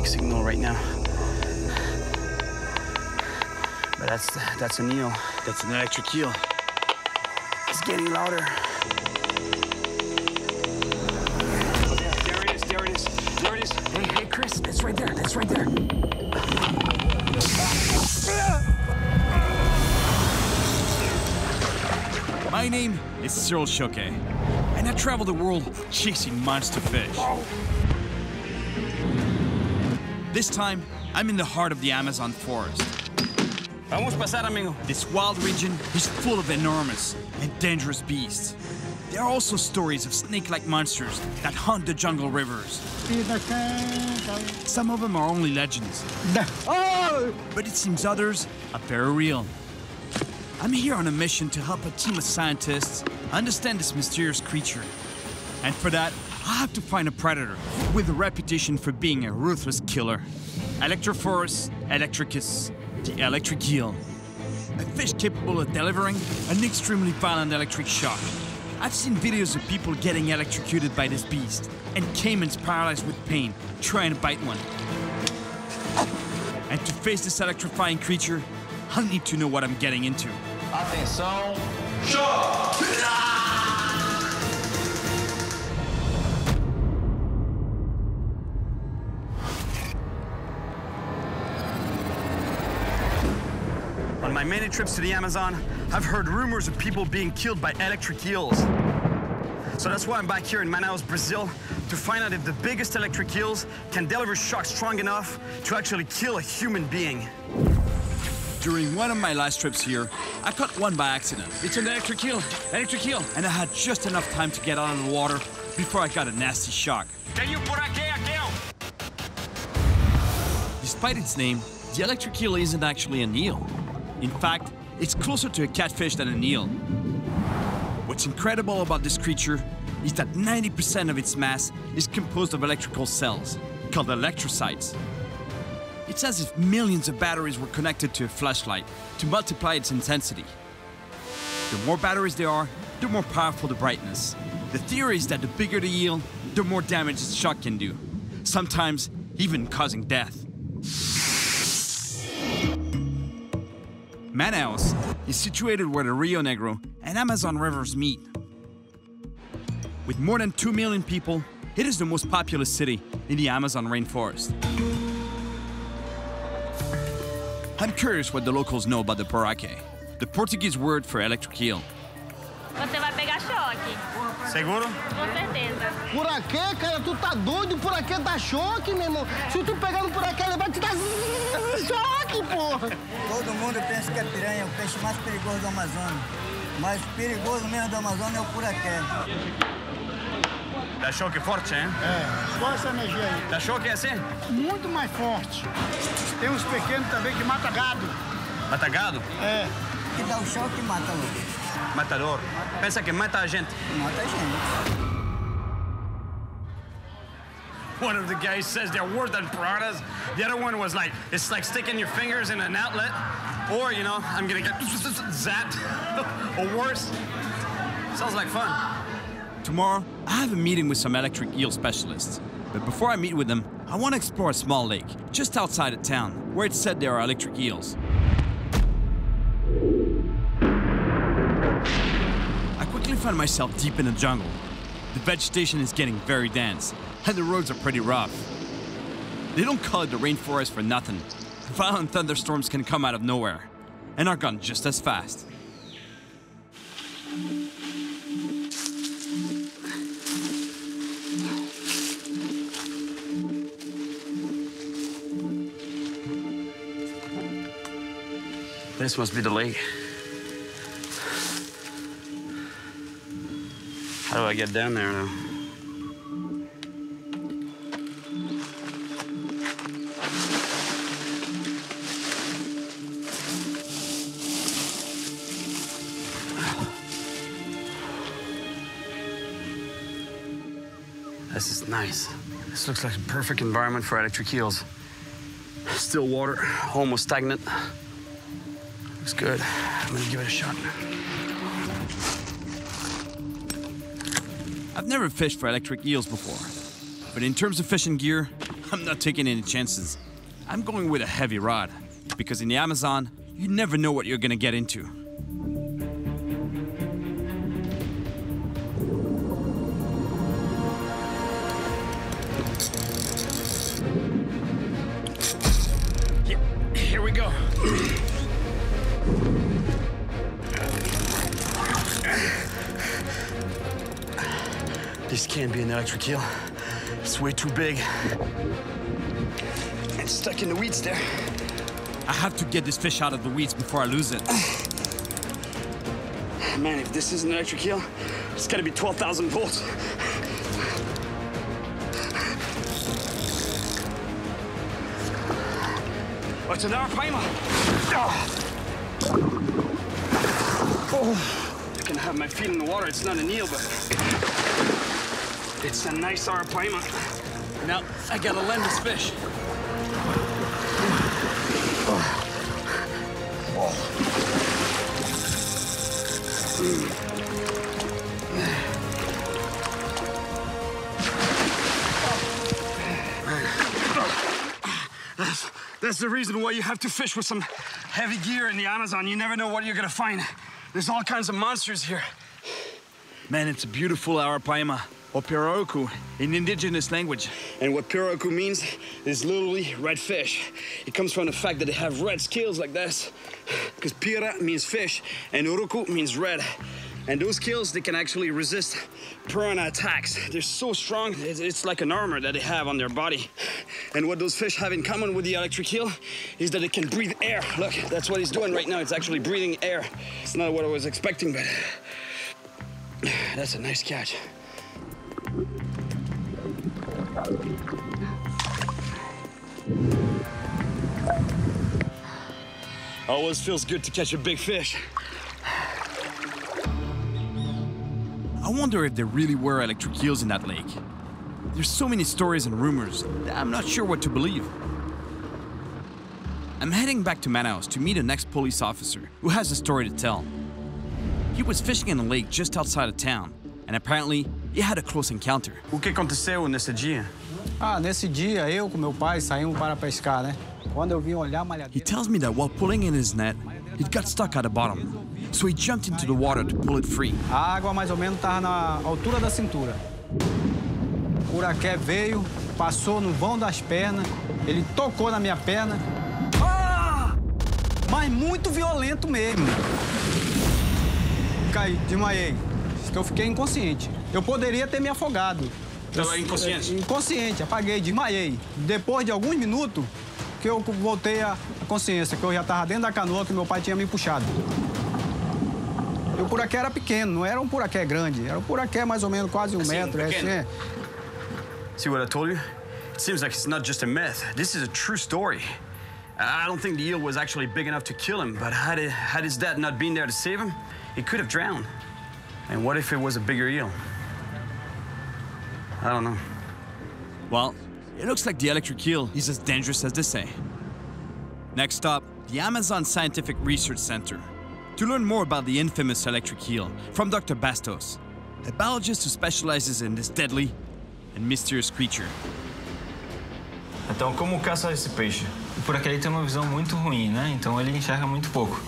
weak signal right now. But that's an eel. That's an electric eel. It's getting louder. There it is, there it is, there it is. Hey, Chris, that's right there, that's right there. My name is Cyril Choquet, and I travel the world chasing monster fish. This time, I'm in the heart of the Amazon forest. Vamos pasar, amigo. This wild region is full of enormous and dangerous beasts. There are also stories of snake-like monsters that haunt the jungle rivers. Some of them are only legends, but it seems others are very real. I'm here on a mission to help a team of scientists understand this mysterious creature. And for that, I have to find a predator with a reputation for being a ruthless killer. Electrophorus electricus, the electric eel. A fish capable of delivering an extremely violent electric shock. I've seen videos of people getting electrocuted by this beast, and caimans paralyzed with pain, trying to bite one. And to face this electrifying creature, I need to know what I'm getting into. Atenção, show! On my many trips to the Amazon, I've heard rumors of people being killed by electric eels. So that's why I'm back here in Manaus, Brazil, to find out if the biggest electric eels can deliver shocks strong enough to actually kill a human being. During one of my last trips here, I caught one by accident. It's an electric eel, And I had just enough time to get out of the water before I got a nasty shock. Despite its name, the electric eel isn't actually an eel. In fact, it's closer to a catfish than an eel. What's incredible about this creature is that 90% of its mass is composed of electrical cells, called electrocytes. It's as if millions of batteries were connected to a flashlight to multiply its intensity. The more batteries there are, the more powerful the brightness. The theory is that the bigger the eel, the more damage its shock can do, sometimes even causing death. Manaus is situated where the Rio Negro and Amazon rivers meet. With more than 2 million people, it is the most populous city in the Amazon rainforest. I'm curious what the locals know about the poraque, the Portuguese word for electric eel. Você vai pegar choque. Seguro? Com certeza. Poraquê, cara? Tu tá doido? Poraquê dá choque, meu irmão. Se tu pegar no poraquê, ele vai te dar choque, porra. Todo mundo pensa que a piranha é o peixe mais perigoso do Amazonas. Mas perigoso mesmo do Amazonas é o poraquê. Dá choque forte, hein? É, qual essa energia aí? Dá choque assim? Muito mais forte. Tem uns pequenos também que mata gado. Mata gado? É. Que dá o choque e mata louco. Matador. Pensa que mata a gente. Mata a gente. One of the guys says they're worse than piranhas. The other one was like, it's like sticking your fingers in an outlet. Or, you know, I'm gonna get zapped. Or worse. Sounds like fun. Tomorrow, I have a meeting with some electric eel specialists. But before I meet with them, I want to explore a small lake just outside of town, where it's said there are electric eels. I quickly find myself deep in the jungle. The vegetation is getting very dense, and the roads are pretty rough. They don't call it the rainforest for nothing. Violent thunderstorms can come out of nowhere, and are gone just as fast. This must be the lake. How do I get down there now? This is nice. This looks like a perfect environment for electric eels. Still water, almost stagnant. Looks good. I'm gonna give it a shot. I've never fished for electric eels before, but in terms of fishing gear, I'm not taking any chances. I'm going with a heavy rod, because in the Amazon, you never know what you're gonna get into. Here we go. This can't be an electric eel. It's way too big. It's stuck in the weeds there. I have to get this fish out of the weeds before I lose it. Man, if this is an electric eel, it's gotta be 12,000 volts. Oh, it's an arapaima. Oh, I can have my feet in the water. It's not an eel, but it's a nice arapaima. Now, I gotta land this fish. That's the reason why you have to fish with some heavy gear in the Amazon. You never know what you're gonna find. There's all kinds of monsters here. Man, it's a beautiful arapaima, or pirarucu, in indigenous language. And what pirarucu means is literally red fish. It comes from the fact that they have red scales like this. Because pira means fish, and urucu means red. And those scales, they can actually resist piranha attacks. They're so strong, it's like an armor that they have on their body. And what those fish have in common with the electric eel is that it can breathe air. Look, that's what he's doing right now. It's actually breathing air. It's not what I was expecting, but that's a nice catch. Always feels good to catch a big fish. I wonder if there really were electric eels in that lake. There's so many stories and rumors that I'm not sure what to believe. I'm heading back to Manaus to meet an ex-police officer who has a story to tell. He was fishing in a lake just outside of town, and apparently he had a close encounter. O que aconteceu nesse dia? Nesse dia eu com meu pai saímos para pescar, né? Quando eu vim olhar a malhadeira... He tells me that while pulling in his net, it got stuck at the bottom. So he jumped into the water to pull it free. A água mais ou menos estava na altura da cintura. O puraquê veio, passou no vão das pernas, ele tocou na minha perna. Mas muito violento mesmo. Caí, desmaiei. Eu fiquei inconsciente. Eu poderia ter me afogado. Estava inconsciente? Inconsciente, apaguei, desmaiei. Depois de alguns minutos que eu voltei à consciência, que eu já estava dentro da canoa que meu pai tinha me puxado. E o puraquê era pequeno, não era um puraquê grande, era um puraqué mais ou menos quase um metro. See what I told you? It seems like it's not just a myth. This is a true story. I don't think the eel was actually big enough to kill him, but had his dad not been there to save him, he could have drowned. And what if it was a bigger eel? I don't know. Well, it looks like the electric eel is as dangerous as they say. Next stop, the Amazon Scientific Research Center. To learn more about the infamous electric eel from Dr. Bastos, a biologist who specializes in this deadly and mysterious creature. Então, como caça esse peixe? O puraquê tem uma visão muito ruim, né? Então ele enxerga muito pouco.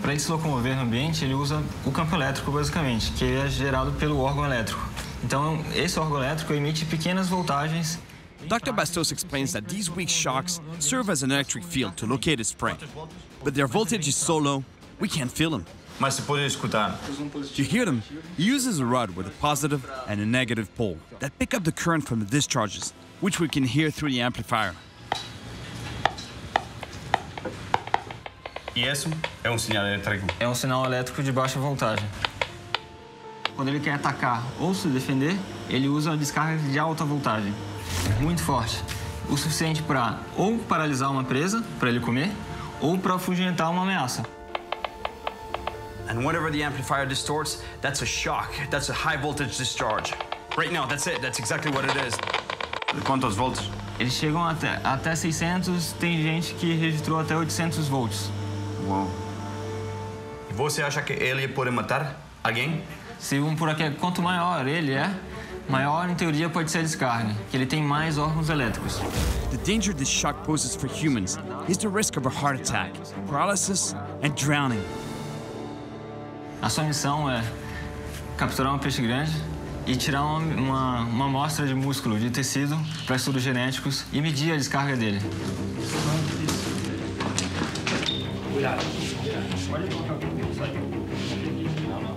Para ele se locomover no ambiente, ele usa o campo elétrico, basicamente, que é gerado pelo órgão elétrico. Então, esse órgão elétrico emite pequenas voltagens. Dr. Bastos explains that these weak shocks serve as an electric field to locate its prey. But their voltage is so low, we can't feel them. Mas se pode escutar. To hear them, he uses a rod with a positive and a negative pole that pick up the current from the discharges, which we can hear through the amplifier. E isso é sinal elétrico? É um sinal elétrico de baixa voltagem. Quando ele quer atacar ou se defender, ele usa uma descarga de alta voltagem, muito forte, o suficiente para ou paralisar uma presa, para ele comer, ou para afugentar uma ameaça. And whenever the amplifier distorts, that's a shock. That's a high voltage discharge. Right now, that's it. That's exactly what it is. Quantos volts? Eles chegam até 600, tem gente que registrou até 800 volts. Uau. E você acha que ele pode matar alguém? Se puraquê, quanto maior ele é, Maior, em teoria, pode ser a descarga, que ele tem mais órgãos elétricos. The danger this shock poses for humans is the risk of a heart attack, paralysis, and drowning. A sua missão é capturar um peixe grande e tirar uma amostra de músculo, de tecido, para estudos genéticos e medir a descarga dele.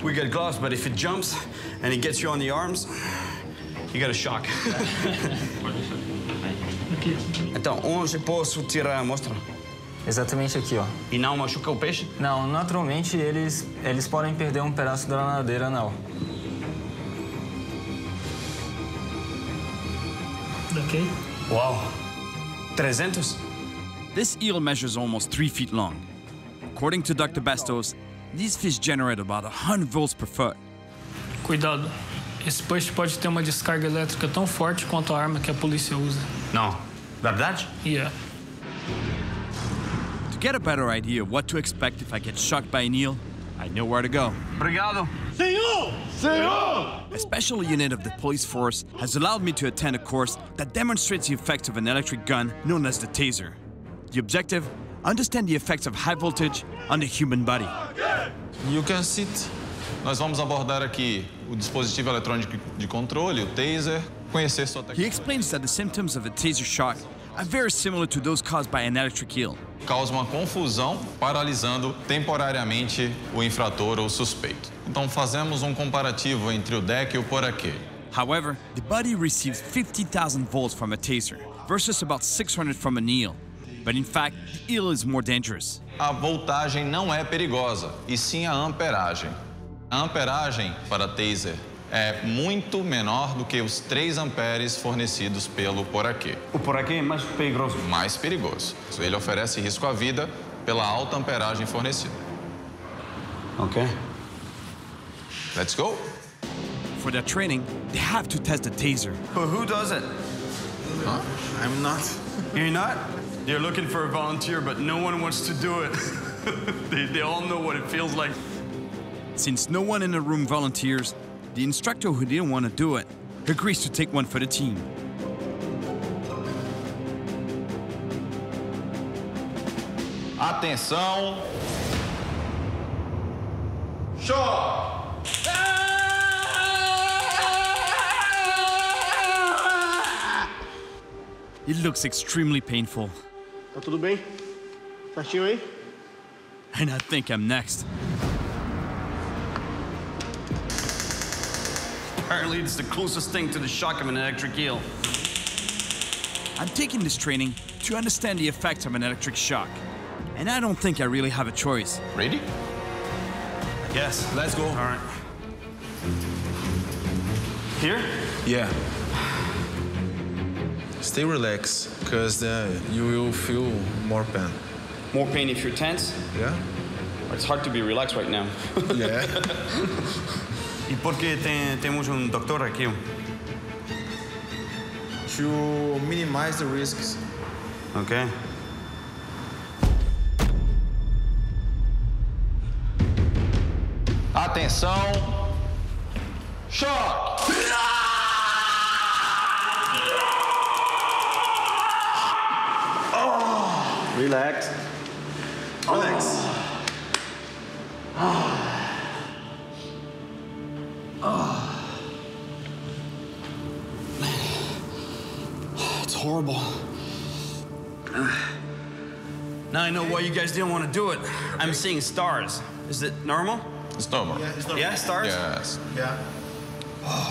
We get gloves, but if it jumps and it gets you on the arms, you get a shock. Então, onde posso tirar a amostra? Exatamente aqui, ó. E não machuca o peixe? Não, naturalmente eles podem perder um pedaço da nadadeira anal. Ok. Uau! 300? This eel measures almost 3 feet long. According to Dr. Bastos, these fish generate about 100 volts per foot. Cuidado. Esse peixe pode ter uma descarga elétrica tão forte quanto a arma que a polícia usa. Não. Verdade? Yeah. To get a better idea of what to expect if I get shocked by an eel, I know where to go. Obrigado. A special unit of the police force has allowed me to attend a course that demonstrates the effects of an electric gun known as the taser. The objective? Understand the effects of high voltage on the human body. You can sit. Nós vamos abordar aqui o dispositivo eletrônico de controle, o taser, conhecer sua He técnica. explains that the symptoms of a taser shock are very similar to those caused by an electric eel. Causa uma confusão, paralisando temporariamente o infrator ou suspeito. Então fazemos um comparativo entre o deck e o poraquê. However, the body receives 50,000 volts from a taser versus about 600 from an eel. But in fact, the eel is more dangerous. A voltagem não é perigosa, e sim a amperagem. A amperagem para taser é muito menor do que os 3 amperes fornecidos pelo poraquê. O poraquê é mais perigoso. Mais perigoso. Ele oferece risco à vida pela alta amperagem fornecida. Ok. Let's go! For their training, they have to test the taser. But who does it? Huh? I'm not. You're not? You're looking for a volunteer, but no one wants to do it. they all know what it feels like. Since no one in the room volunteers, the instructor who didn't want to do it agrees to take one for the team. Atenção! Show! It looks extremely painful, Tá tudo bem? Certinho aí? and I think I'm next. Apparently, it's the closest thing to the shock of an electric eel. I'm taking this training to understand the effects of an electric shock, and I don't think I really have a choice. Ready? Yes. Let's go. All right. Here? Yeah. Stay relaxed, because you will feel more pain. More pain if you're tense? Yeah? It's hard to be relaxed right now. Yeah. E por que temos doctor aqui? To minimize the risks. Ok. Atenção! Choque! Relax. Relax. It's horrible. Now I know why you guys didn't want to do it. I'm seeing stars. Is it normal? It's normal. Yeah, stars? Yes. Yeah.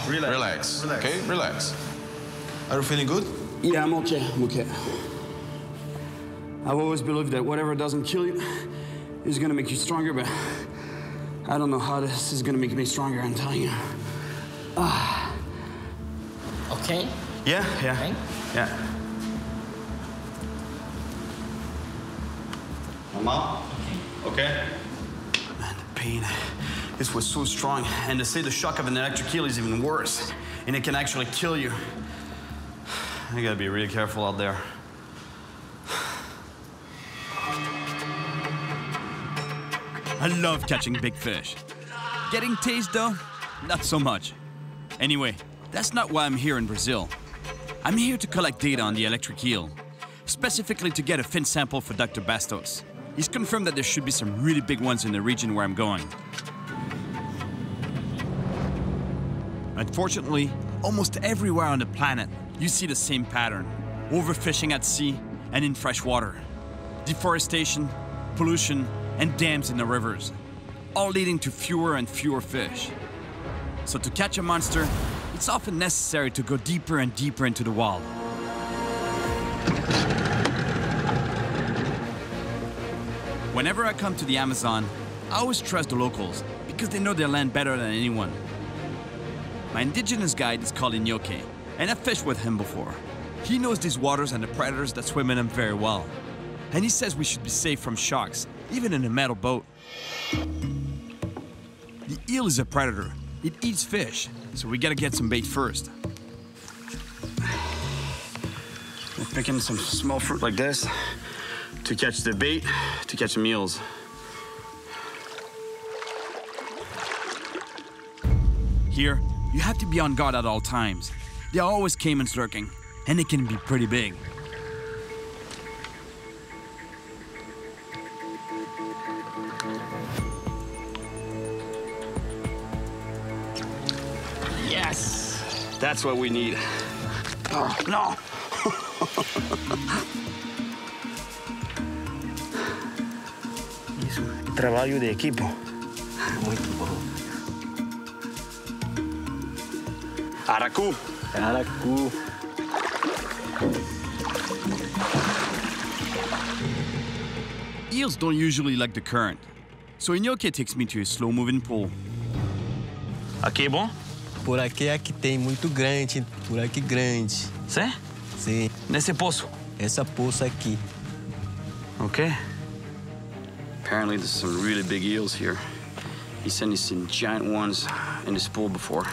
Relax. Relax. Okay? Relax. Are you feeling good? Yeah, I'm okay. I'm okay. I've always believed that whatever doesn't kill you is gonna make you stronger, but I don't know how this is gonna make me stronger, I'm telling you. Ok? Yeah. Okay. Yeah. Normal? Okay. Man, the pain. This was so strong. And they say the shock of an electric eel is even worse. And it can actually kill you. You gotta be really careful out there. I love catching big fish. Getting tased, though, not so much. Anyway, that's not why I'm here in Brazil. I'm here to collect data on the electric eel, specifically to get a fin sample for Dr. Bastos. He's confirmed that there should be some really big ones in the region where I'm going. Unfortunately, almost everywhere on the planet, you see the same pattern. Overfishing at sea and in fresh water. Deforestation, pollution, and dams in the rivers, all leading to fewer and fewer fish. So to catch a monster, it's often necessary to go deeper and deeper into the wild. Whenever I come to the Amazon, I always trust the locals because they know their land better than anyone. My indigenous guide is called Inyoke, and I've fished with him before. He knows these waters and the predators that swim in them very well. And he says we should be safe from sharks, even in a metal boat. The eel is a predator. It eats fish, so we gotta get some bait first. We're picking some small fruit like this to catch the bait, to catch some eels. Here, you have to be on guard at all times. There are always caimans lurking, and they can be pretty big. Yes! That's what we need. Oh, no! Isso é trabalho de equipo. Muito bom. Aracu. Aracu. Eels don't usually like the current, so Inyoke takes me to a slow-moving pool. Aqui é bom? Por aqui é que tem muito grande, por aqui grande. Sim? Sim. Nesse poço? Essa poça aqui. Okay. Apparently there's some really big eels here. He said he's seen giant ones in this pool before.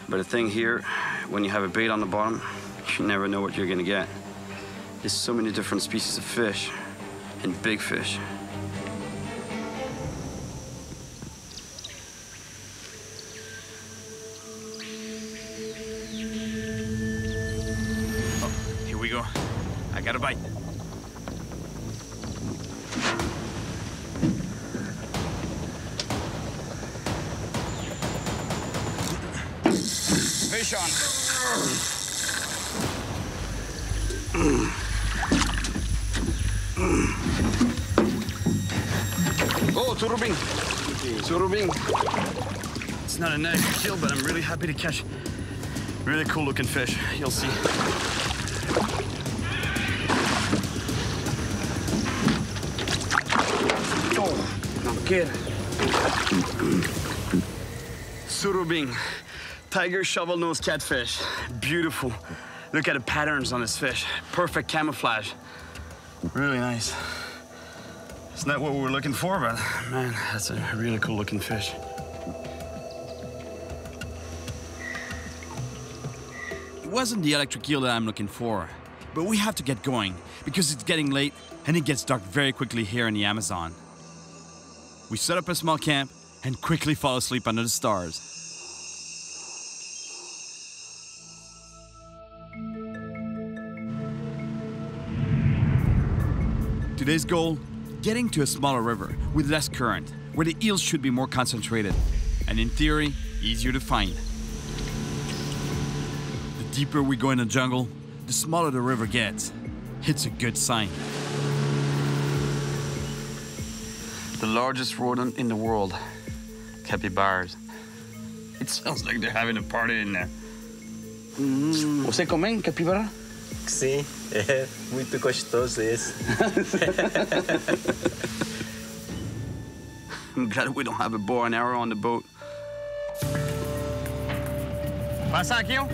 But the thing here, when you have a bait on the bottom, you never know what you're gonna get. There's so many different species of fish and big fish. Oh, here we go. I got a bite. Fish on. Oh, surubim. Surubim. It's not a nice kill, but I'm really happy to catch really cool looking fish. You'll see. Oh, no kid. Surubim. Tiger shovel-nosed catfish. Beautiful. Look at the patterns on this fish. Perfect camouflage. Really nice. It's not what we were looking for, but man, that's a really cool looking fish. It wasn't the electric eel that I'm looking for, but we have to get going because it's getting late and it gets dark very quickly here in the Amazon. We set up a small camp and quickly fall asleep under the stars. Today's goal, getting to a smaller river with less current, where the eels should be more concentrated, and in theory, easier to find. The deeper we go in the jungle, the smaller the river gets. It's a good sign. The largest rodent in the world, capybaras. It sounds like they're having a party in there. Você come capibara? Sim, é muito gostoso esse. I'm glad we don't have a bow and arrow on the boat. Passa aqui, ó.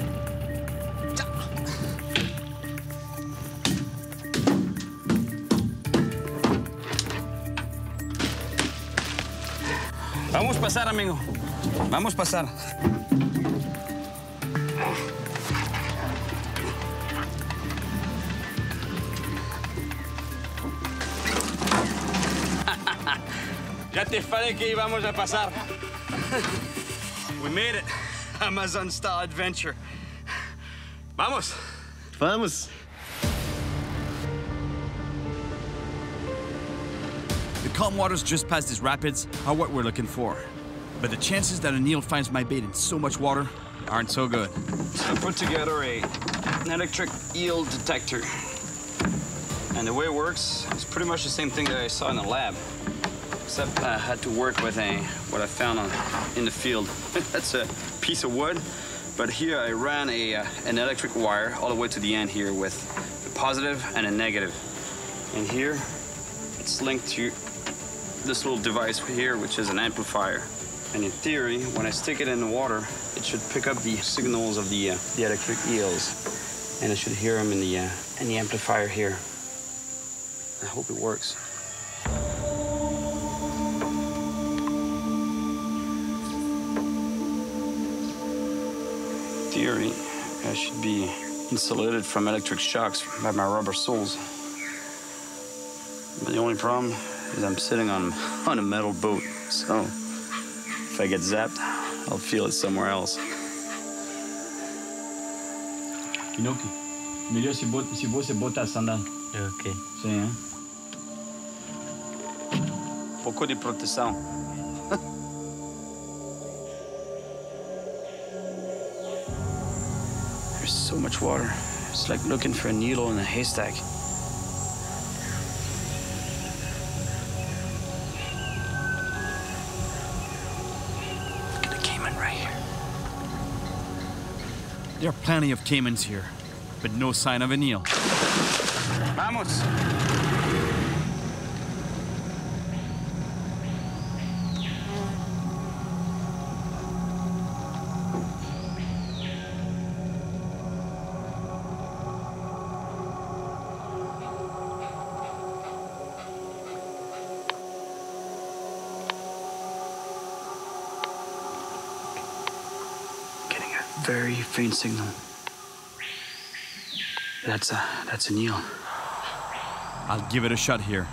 Vamos pasar, amigo. Vamos pasar. Ya te falei que íbamos a pasar. We made it. Amazon-style adventure. Vamos! Vamos! The calm waters just past these rapids are what we're looking for. But the chances that an eel finds my bait in so much water aren't so good. So I put together an electric eel detector. And the way it works is pretty much the same thing that I saw in the lab. Except I had to work with what I found in the field. That's a piece of wood. But here I ran an electric wire all the way to the end here with a positive and a negative. And here it's linked to this little device here, which is an amplifier. And in theory, when I stick it in the water, it should pick up the signals of the electric eels. And I should hear them in the amplifier here. I hope it works. In theory, I should be insulated from electric shocks by my rubber soles. But the only problem is I'm sitting on a metal boat, so if I get zapped, I'll feel it somewhere else. Inoki, melhor se você botar a sandália. Ok. Sim, hein? Pouco de proteção. There's so much water. It's like looking for a needle in a haystack. Look at the caiman right here. There are plenty of caimans here, but no sign of an eel. Vamos! Getting a very faint signal. That's an eel. I'll give it a shot here.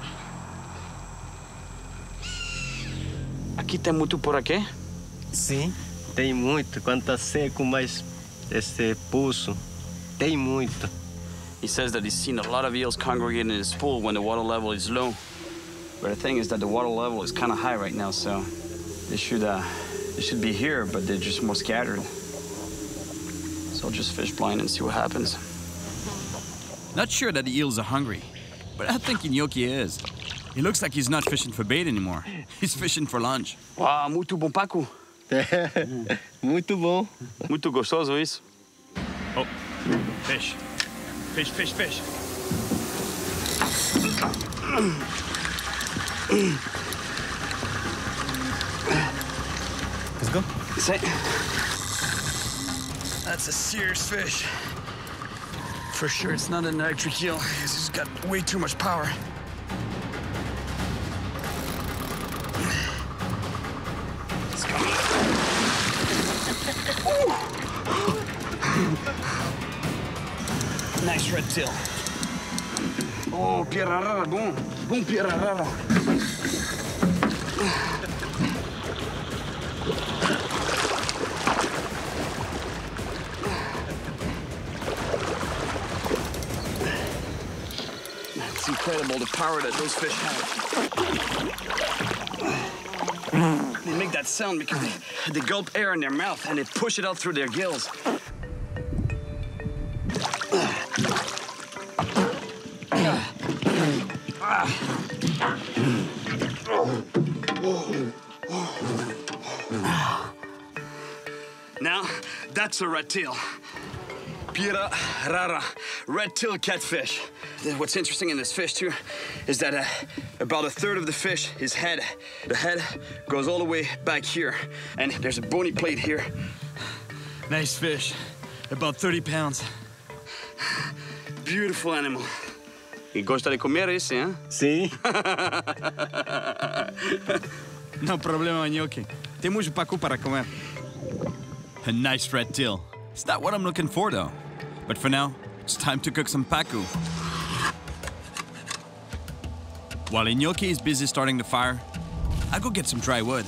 Aqui tem muito por aqui? Sim, tem muito. Quando tá seco, mais esse pulso, tem muito. He says that he's seen a lot of eels congregating in his pool when the water level is low. But the thing is that the water level is kind of high right now, so they should be here, but they're just more scattered. So I'll just fish blind and see what happens. Not sure that the eels are hungry, but I think Inoki is. He looks like he's not fishing for bait anymore. He's fishing for lunch. Wow, muito bom, Paco. Muito bom. Muito gostoso isso. Oh, fish. Fish, fish, fish. Let's go. That's a serious fish. For sure, it's not an electric eel. It's just got way too much power. Let's go. Nice red tail. Oh, pierna rara, bom. Bom pierna rara. It's incredible the power that those fish have. They make that sound because they gulp air in their mouth and they push it out through their gills. Now, that's a red tail. Pira rara, red tail catfish. What's interesting in this fish too is that about a third of the fish, the head goes all the way back here, and there's a bony plate here. Nice fish, about 30 pounds. Beautiful animal. E gosta de comer esse, hein? Sim. No problema, Inoki. Temos pacu para comer. A nice red tail. It's not what I'm looking for, though. But for now, it's time to cook some pacu. While Inoki is busy starting the fire, I'll go get some dry wood.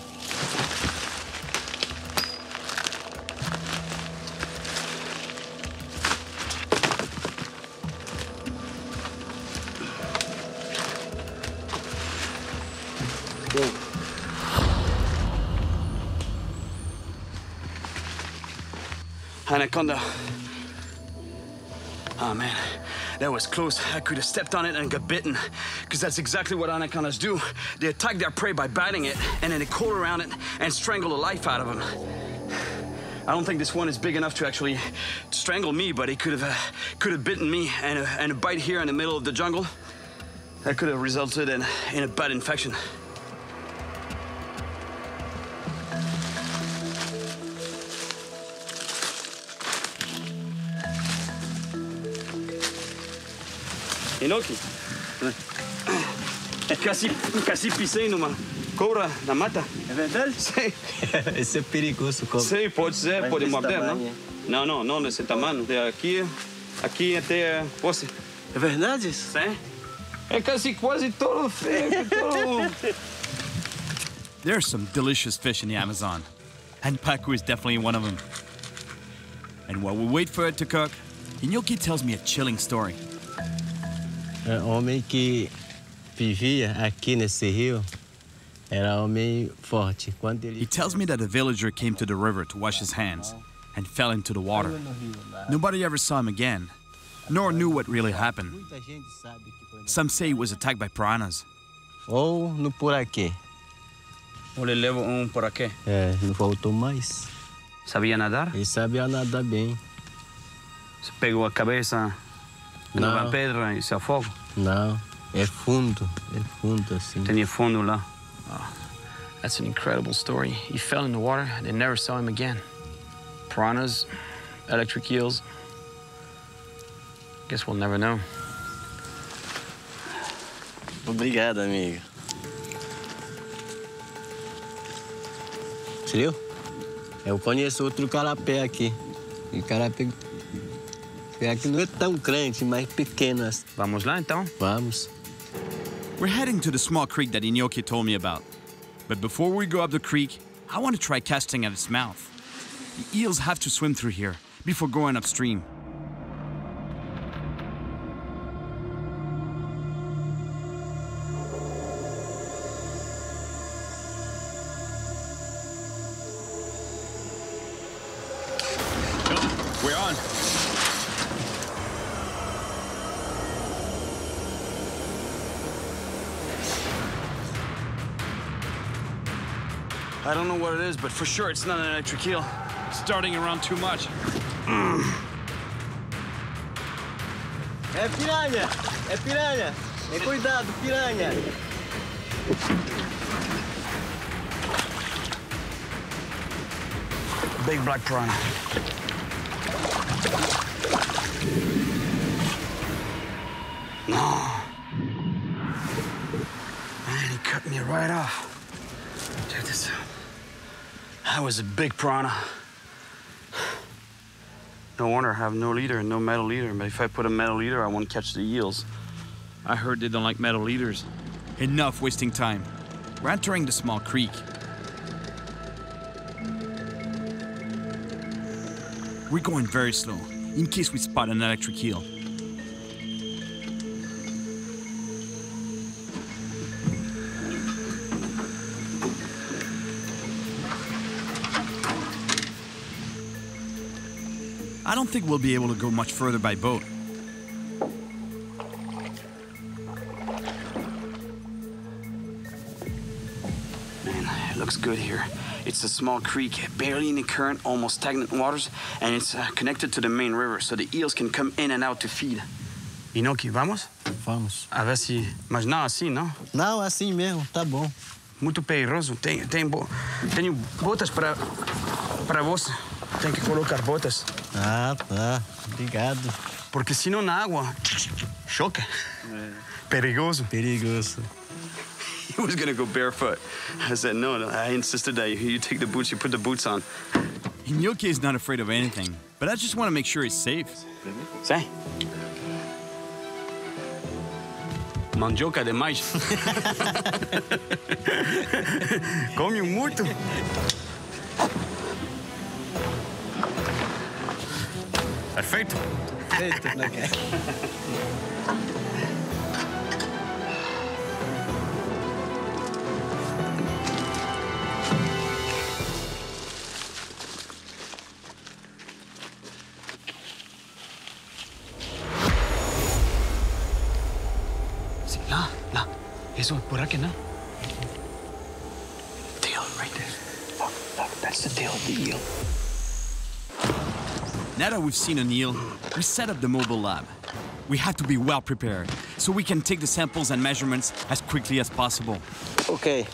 anaconda. Oh, man. That was close. I could have stepped on it and got bitten, because that's exactly what anacondas do. They attack their prey by biting it, and then they coil around it and strangle the life out of them. I don't think this one is big enough to actually strangle me, but it could have bitten me, and a bite here in the middle of the jungle, that could have resulted in a bad infection. Inoki, casi pisei numa cobra na mata. É verdade? Sei. Esse é perigoso, cobra. Sei, pode ser, Mas pode desse morder, tamanho, não? Não desse tamanho. Aqui até fosse. É verdade? Sim. É quase todo feio, todo... There are some delicious fish in the Amazon, and pacu is definitely one of them. And while we wait for it to cook, Inoki tells me a chilling story. O homem que vivia aqui nesse rio era homem forte. He tells me that a villager came to the river to wash his hands and fell into the water. Nobody ever saw him again, nor knew what really happened. Some say he was attacked by piranhas. Ou no Puraquê. Ou ele leva Puraquê. É, não voltou mais. Sabia nadar? Ele sabia nadar bem. Você pegou a cabeça numa pedra e se afoga? Não, é fundo assim. Tem fundo lá. Oh, that's an incredible story. He fell in the water, they never saw him again. Piranhas, electric eels. Guess we'll never know. Obrigado, amigo. Você viu? Eu conheço outro carapé aqui. E carapé aqui não é tão grande, mas pequeno. Vamos lá, então? Vamos. We're heading to the small creek that Inoki told me about. But before we go up the creek, I want to try casting at its mouth. The eels have to swim through here before going upstream. We're on. I don't know what it is, but for sure it's not an electric eel. It's starting around too much. É piranha! É piranha! É cuidado, piranha! Big black piranha. No. Man, he cut me right off. Check this out. That was a big piranha. No wonder I have no leader and no metal leader, but if I put a metal leader, I won't catch the eels. I heard they don't like metal leaders. Enough wasting time. We're entering the small creek. We're going very slow, in case we spot an electric eel. I don't think we'll be able to go much further by boat. Man, it looks good here. It's a small creek, barely any current, almost stagnant waters, and it's connected to the main river, so the eels can come in and out to feed. Inoki, vamos? Vamos. A ver se... Mas não assim, não? Não, assim mesmo, tá bom. Muito perigoso. Tenho botas para você. Tem que colocar botas. Ah, tá. Obrigado. Porque senão na água... Choca. Perigoso. Perigoso. He was gonna go barefoot. I said, no, I insisted that you take the boots, you put the boots on. Inoki is not afraid of anything, but I just want to make sure he's safe. Sai. Mandioca demais. Come muito. Perfeito. Perfeito, né? Eso, por aquí, no? Tail, right there. Look, that's the tail of the eel. Now that we've seen an eel, we set up the mobile lab. We have to be well prepared, so we can take the samples and measurements as quickly as possible. Okay.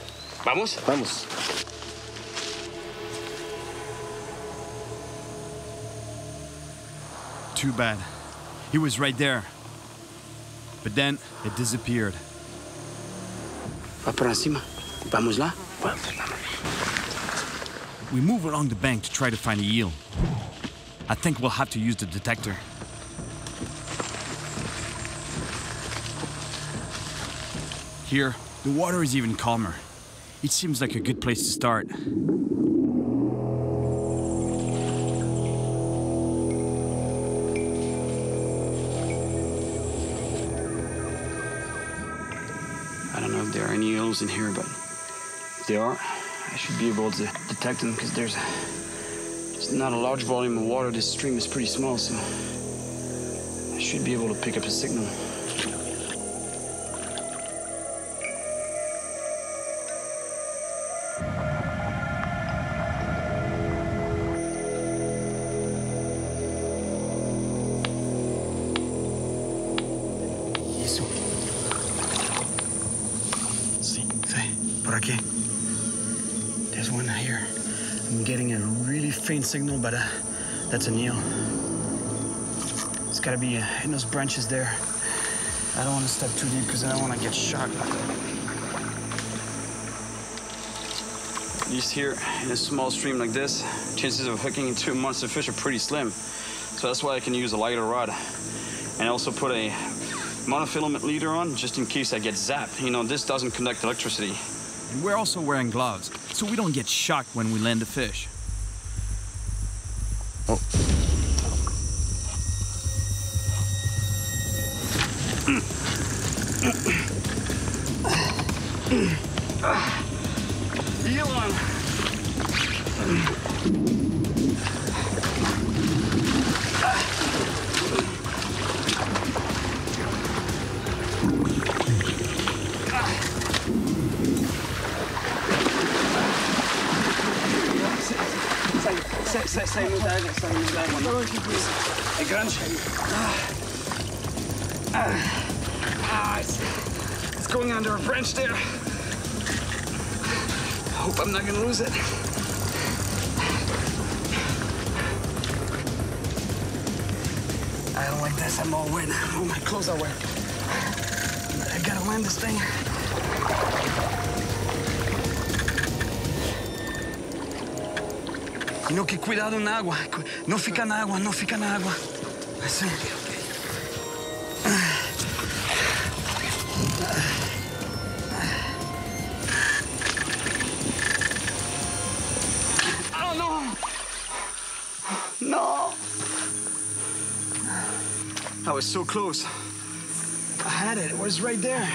Vamos? Vamos. Too bad. He was right there. But then, it disappeared. Va por encima. Vamos lá. We move along the bank to try to find a eel. I think we'll have to use the detector. Here, the water is even calmer. It seems like a good place to start. I don't know if there are any eels in here, but if there are, I should be able to detect them because there's not a large volume of water. This stream is pretty small, so I should be able to pick up a signal. Eso. Sí, por aquí. There's one here. I'm getting a really faint signal, but that's an eel. It's gotta be in those branches there. I don't want to step too deep because I don't want to get shocked. At least here, in a small stream like this, chances of hooking into a monster fish are pretty slim. So that's why I can use a lighter rod. And I also put a monofilament leader on just in case I get zapped. You know, this doesn't conduct electricity. And we're also wearing gloves, so we don't get shocked when we land a fish. Oh. Eel on. Sai muito da água, sai muito da água. É grande. It's going under a branch there. I hope I'm not gonna lose it. I don't like this, I'm all wet. All my clothes are wet. I gotta land this thing. No, que cuidado na água. Não fica na água, não fica na água. Assim. Oh, no! No! I was so close. I had it. It was right there.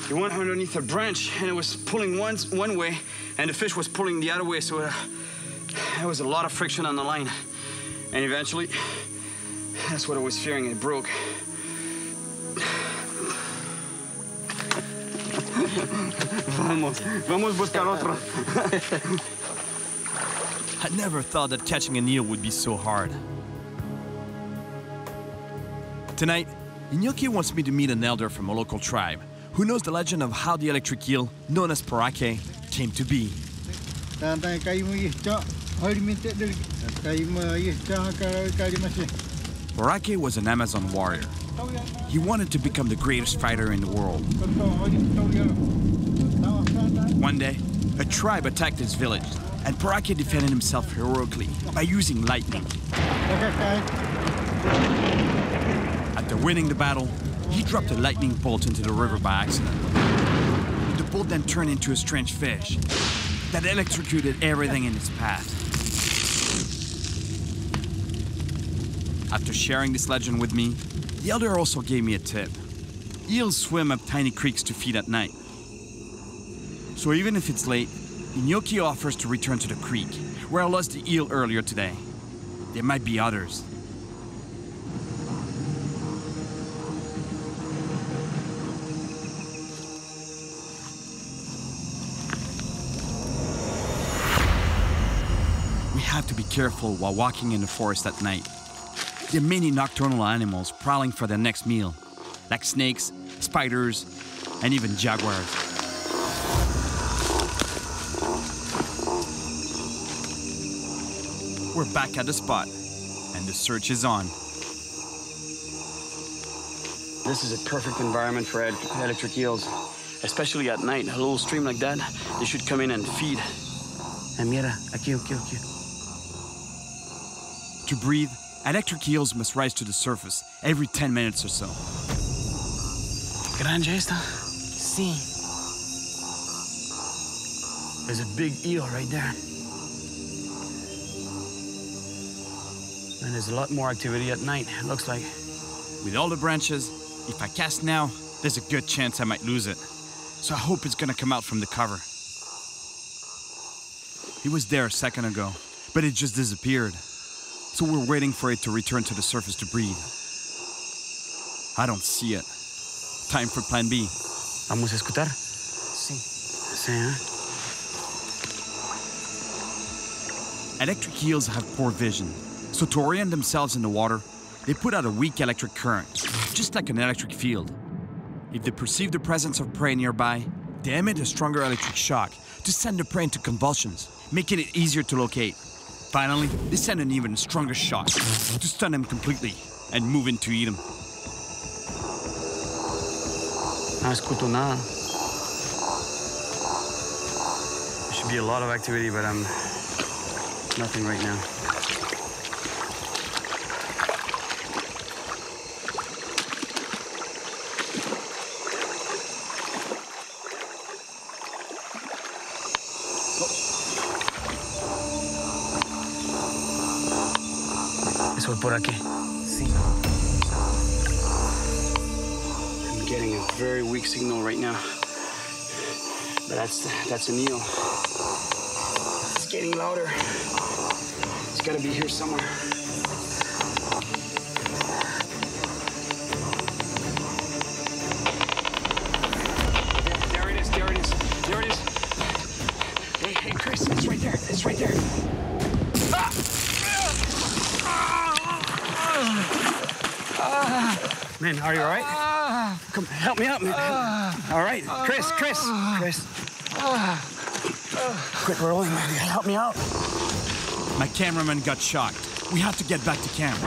It went underneath a branch, and it was pulling one way, and the fish was pulling the other way, so there was a lot of friction on the line. And eventually, that's what I was fearing, it broke. Vamos buscar otro. I never thought that catching an eel would be so hard. Tonight, Iñaki wants me to meet an elder from a local tribe who knows the legend of how the electric eel, known as Porake, came to be. Porake was an Amazon warrior. He wanted to become the greatest fighter in the world. One day, a tribe attacked his village, and Porake defended himself heroically by using lightning. After winning the battle, he dropped a lightning bolt into the river by accident. The bolt then turned into a strange fish that electrocuted everything in its path. After sharing this legend with me, the elder also gave me a tip. Eels swim up tiny creeks to feed at night. So even if it's late, Iñaki offers to return to the creek, where I lost the eel earlier today. There might be others. We have to be careful while walking in the forest at night. There are many nocturnal animals prowling for their next meal, like snakes, spiders, and even jaguars. We're back at the spot, and the search is on. This is a perfect environment for electric eels, especially at night. A little stream like that, they should come in and feed. And mira, aquí. To breathe, electric eels must rise to the surface every 10 minutes or so. Grande esta? Sí. There's a big eel right there. And there's a lot more activity at night, it looks like. With all the branches, if I cast now, there's a good chance I might lose it. So I hope it's gonna come out from the cover. It was there a second ago, but it just disappeared. So we're waiting for it to return to the surface to breathe. I don't see it. Time for plan B. Vamos a escuchar? Sí. Sí, Electric eels have poor vision, so to orient themselves in the water, they put out a weak electric current, just like an electric field. If they perceive the presence of prey nearby, they emit a stronger electric shock to send the prey into convulsions, making it easier to locate. Finally, they send an even stronger shock to stun them completely and move in to eat them. No escucho nada. There should be a lot of activity, but nothing right now. Eso por aquí. Sí. I'm getting a very weak signal right now. But that's an eel. It's getting louder. It's gotta be here somewhere. There it is. Hey, Chris, it's right there. It's right there. Man, are you all right? Come, help me out, man. All right, Chris. Quit rolling, man. Help me out. My cameraman got shocked. We have to get back to camp.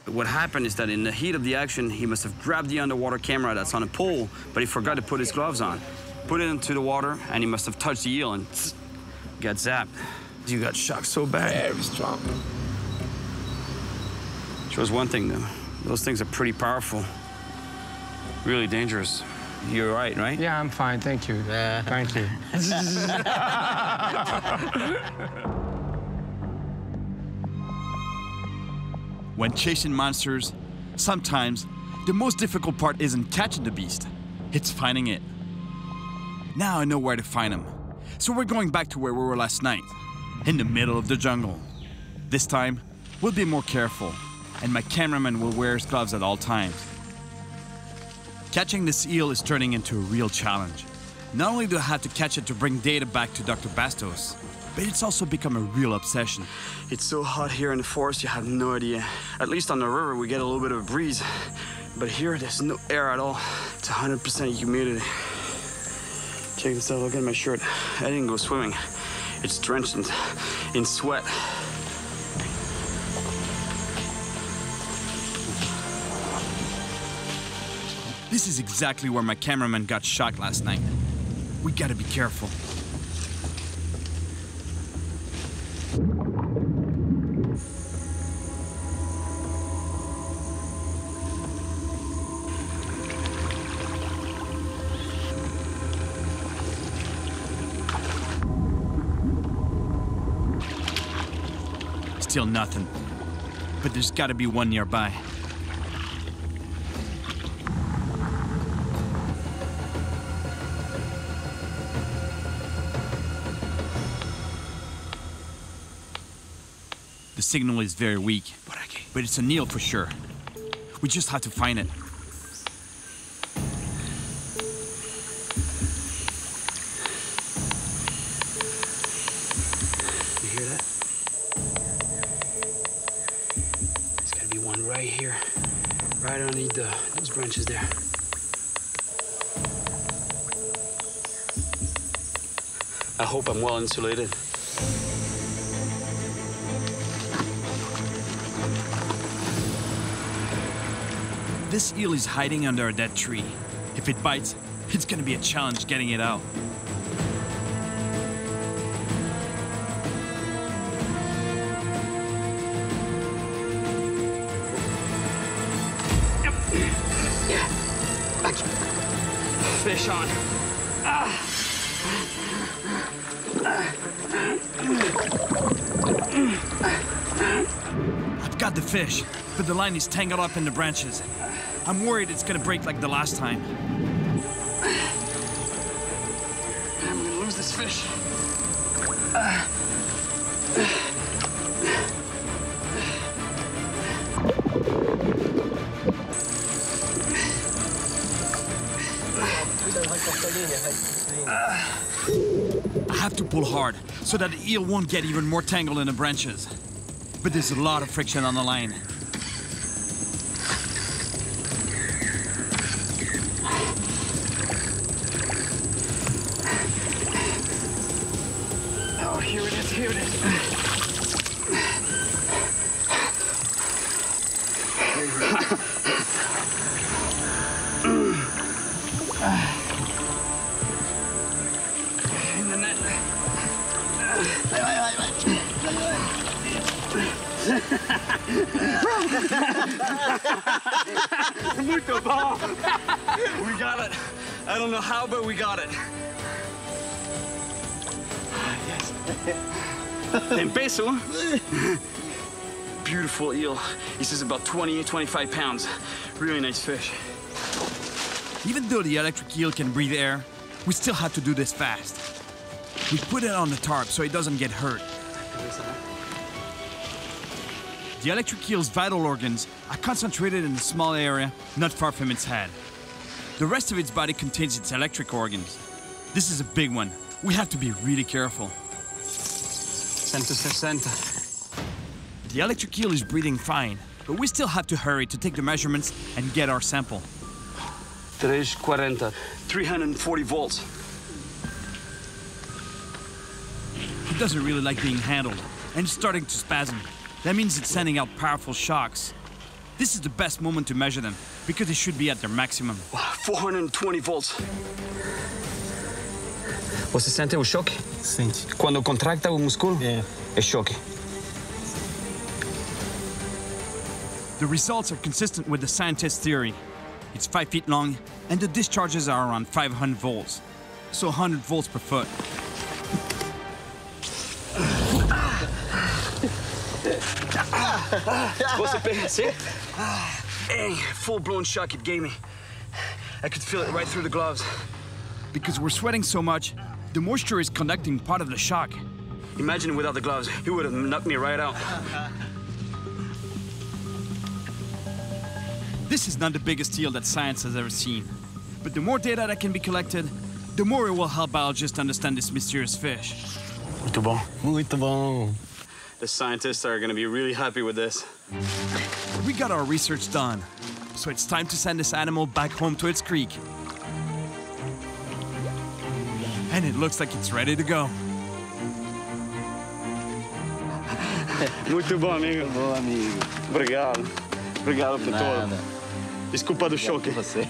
What happened is that in the heat of the action, he must have grabbed the underwater camera that's on a pole, but he forgot to put his gloves on. Put it into the water, and he must have touched the eel and got zapped. You got shocked so bad. Very strong. Shows one thing, though. Those things are pretty powerful. Really dangerous. You're right? Yeah, I'm fine, thank you. Thank you. When chasing monsters, sometimes the most difficult part isn't catching the beast, it's finding it. Now I know where to find him. So we're going back to where we were last night, in the middle of the jungle. This time, we'll be more careful, and my cameraman will wear his gloves at all times. Catching this eel is turning into a real challenge. Not only do I have to catch it to bring data back to Dr. Bastos, but it's also become a real obsession. It's so hot here in the forest, you have no idea. At least on the river, we get a little bit of a breeze. But here, there's no air at all. It's 100% humidity. Check this out, look at my shirt. I didn't go swimming. It's drenched in sweat. This is exactly where my cameraman got shocked last night. We gotta be careful. Still nothing, but there's gotta be one nearby. The signal is very weak, but it's an eel for sure. We just have to find it. right underneath those branches there. I hope I'm well insulated. This eel is hiding under a dead tree. If it bites, it's gonna be a challenge getting it out. Fish on. I've got the fish, but the line is tangled up in the branches. I'm worried it's gonna break like the last time. I'm gonna lose this fish. I have to pull hard so that the eel won't get even more tangled in the branches. But there's a lot of friction on the line. Oh, here it is, here it is. In the net. Muito bom! We got it. I don't know how, but we got it. Yes. Tem peso? Beautiful eel. He says about 20, 25 pounds. Really nice fish. Even though the electric eel can breathe air, we still have to do this fast. We put it on the tarp so it doesn't get hurt. The electric eel's vital organs are concentrated in a small area not far from its head. The rest of its body contains its electric organs. This is a big one. We have to be really careful. 160. The electric eel is breathing fine, but we still have to hurry to take the measurements and get our sample. 340. 340 volts. It doesn't really like being handled, and it's starting to spasm. That means it's sending out powerful shocks. This is the best moment to measure them, because they should be at their maximum. 420 volts. Você sente o choque? Sente. Quando contracta o músculo? É choque. The results are consistent with the scientist's theory. It's 5 feet long, and the discharges are around 500 volts. So 100 volts per foot. Você see? Dang, full-blown shock it gave me. I could feel it right through the gloves. Because we're sweating so much, the moisture is conducting part of the shock. Imagine without the gloves, he would have knocked me right out. This is not the biggest eel that science has ever seen. But the more data that can be collected, the more it will help biologists understand this mysterious fish. Muito bom. Muito bom. The scientists are going to be really happy with this. We got our research done, so it's time to send this animal back home to its creek. And it looks like it's ready to go. Muito bom, amigo. Muito bom, amigo. Obrigado. Obrigado por tudo. Desculpa do choque. Você.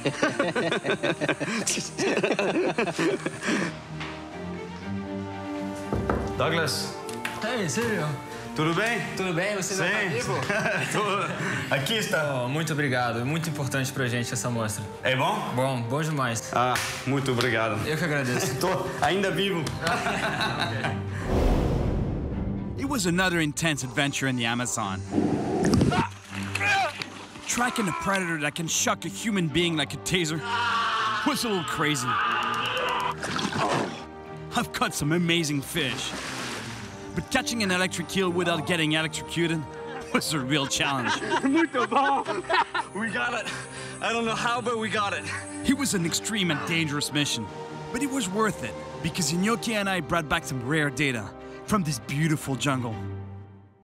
Douglas. Ei, Silvio. Tudo bem? Tudo bem? Você já tá vivo? Aqui está. Oh, muito obrigado. Muito importante pra gente essa mostra. É bom? Bom, bom demais. Ah, muito obrigado. Eu que agradeço. Tô ainda vivo. It was another intense adventure in the Amazon. Tracking a predator that can shock a human being like a taser was a little crazy. I've caught some amazing fish. But catching an electric eel without getting electrocuted was a real challenge. Muito bom. We got it. I don't know how, but we got it. It was an extreme and dangerous mission, but it was worth it because Inoki and I brought back some rare data from this beautiful jungle.